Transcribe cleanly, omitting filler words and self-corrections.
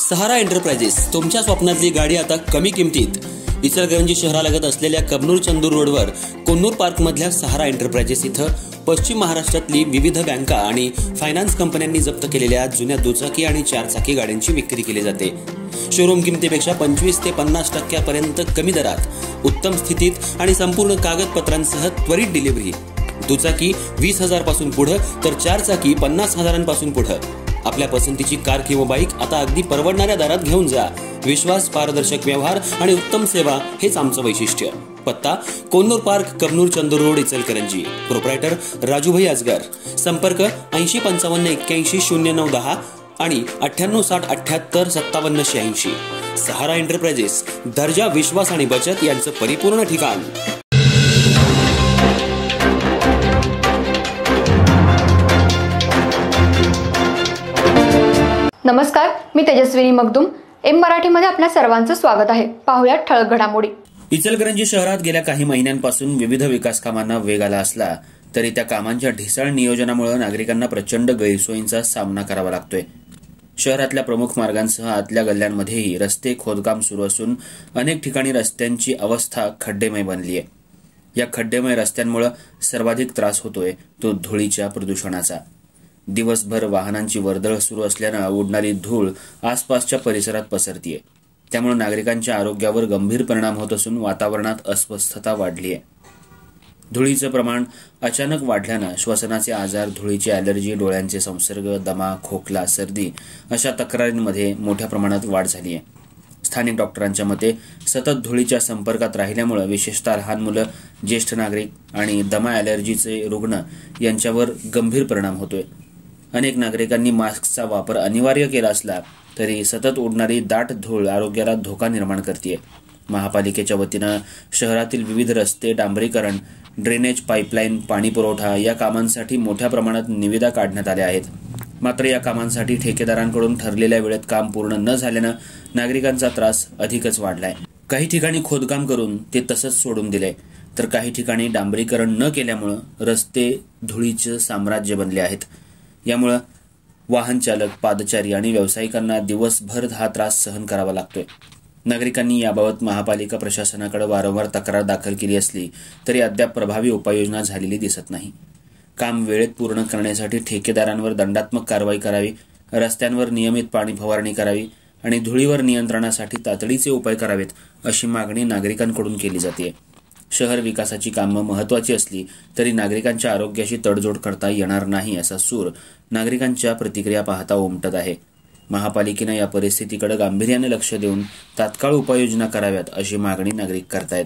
सहारा enterprises तुमच्या स्वप्नातली गाडी आता कमी किमतीत। इचलकरंजी शहरालगत असलेल्या कबनूर चंदूर रोडवर कोन्नूर पार्क मधल्या सहारा एंटरप्राइजेस इथं पश्चिम महाराष्ट्रातली विविध बँका आणि फायनान्स कंपन्यांनी जप्त केलेल्या जुन्या दुचाकी आणि चारचाकी गाड्यांची विक्री केली जाते। शोरूम किमतीपेक्षा 25 ते 50% पर्यंत कमी दरात उत्तम स्थितीत आणि संपूर्ण कागदपत्रांसह त्वरित डिलिव्हरी। दुचाकी 20,000 पासून पुढे तर चारचाकी 50,000 पासून पुढे। आपल्या पसंतीची कार किंवा बाईक आता अगदी परवडणाऱ्या दरात घेऊन जा। विश्वास, पारदर्शक व्यवहार आणि उत्तम सेवा हेच आमचं वैशिष्ट्य। पत्ता Konnur park, Kabnur Chandur road, Ichalkaranji. Proprietor Rajubhai Ajgar. संपर्क 8055810910 आणि 9860785786। सहारा एंटरप्राइजेस, दर्जा, विश्वास आणि बचत यांचं परिपूर्ण ठिकाण। नमस्कार, मी तेजस्विनी मगदूम। एम मराठीमध्ये आपल्या सर्वांचं स्वागत आहे। पाहूया ठळक घडामोडी। इचलकरंजी शहरात गेल्या काही महिन्यांपासून विविध विकास कामांना वेग आला असला तरी त्या कामांच्या ढिसाळ नियोजनामुळे नागरिकांना प्रचंड गैरसोयींचा सामना करावा लागतोय। शहरातल्या प्रमुख मार्गांसह आतल्या गल्ल्यांमध्येही रस्ते खोदकाम सुरू असून अनेक ठिकाणी रस्त्यांची अवस्था खड्डेमय बनली आहे। या खड्डेमय रस्त्यांमुळे सर्वाधिक त्रास होतोय तो धुळीच्या प्रदूषणाचा। दिवसभर वाहनांची वर्दळ सुरू असल्यानं उडणारी धूळ आसपासच्या परिसरात पसरतीये। त्यामुळे नागरिकांच्या आरोग्यावर गंभीर परिणाम होत असून वातावरणात अस्वस्थता वाढली आहे। धुळीचं प्रमाण अचानक वाढल्यानं श्वसनाचे आजार, धुळीची ॲलर्जी, डोळ्यांचे संसर्ग, दमा, खोकला, सर्दी अशा तक्रारींमध्ये मोठ्या प्रमाणात वाढ झाली आहे। स्थानिक डॉक्टरांच्या मते सतत धुळीच्या संपर्कात राहिल्यामुळे विशेषतः लहान मुलं, ज्येष्ठ नागरिक आणि दमा ॲलर्जीचे रुग्ण यांच्यावर गंभीर परिणाम होतोय। अनेक नागरिकांनी मास्कचा वापर अनिवार्य केला असला तरी सतत उडणारी दाट धूळ आरोग्याला धोका निर्माण करते। महापालिकेच्या वतीनं शहरातील विविध रस्ते, डांबरीकरण, ड्रेनेज, पाईपलाईन, पाणी पुरवठा या कामांसाठी मोठ्या प्रमाणात निविदा काढण्यात आल्या आहेत। मात्र या कामांसाठी ठेकेदारांकडून ठरलेल्या वेळेत काम पूर्ण न झाल्यानं नागरिकांचा त्रास अधिकच वाढलाय। काही ठिकाणी खोदकाम करून ते तसंच सोडून दिले तर काही ठिकाणी डांबरीकरण न केल्यामुळे रस्ते धुळीचं साम्राज्य बनले आहेत। यामुळे वाहन चालक, पादचारी आणि व्यावसायिकांना दिवसभर हा त्रास सहन करावा लागतोय। नागरिकांनी याबाबत महापालिका प्रशासनाकडे वारंवार तक्रार दाखल केली असली तरी अद्याप प्रभावी उपाययोजना झालेली दिसत नाही। काम वेळेत पूर्ण करण्यासाठी ठेकेदारांवर दंडात्मक कारवाई करावी, रस्त्यांवर नियमित पाणी फवारणी करावी आणि धुळीवर नियंत्रणासाठी तातडीचे उपाय करावेत अशी मागणी नागरिकांकडून केली जाते। शहर विकासाची कामं महत्त्वाची असली तरी नागरिकांच्या आरोग्याशी तडजोड करता येणार नाही असा सूर नागरिकांच्या प्रतिक्रिया पाहता उमटत आहे। महापालिकेनं या परिस्थितीकडे गांभीर्याने लक्ष देऊन तात्काळ उपाययोजना कराव्यात अशी मागणी नागरिक करतायत।